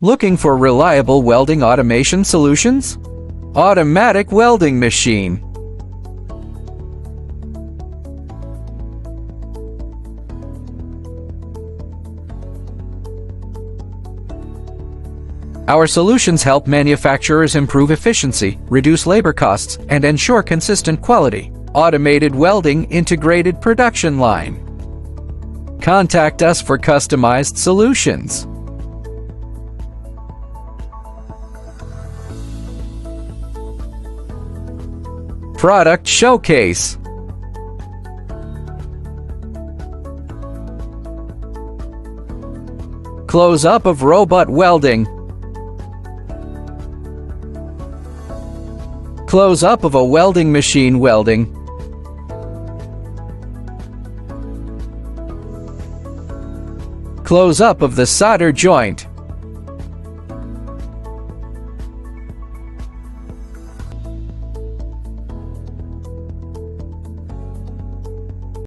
Looking for reliable welding automation solutions? Automatic welding machine. Our solutions help manufacturers improve efficiency, reduce labor costs, and ensure consistent quality. Automated welding integrated production line. Contact us for customized solutions. Product showcase. Close-up of robot welding. Close-up of a welding machine welding. Close-up of the solder joint.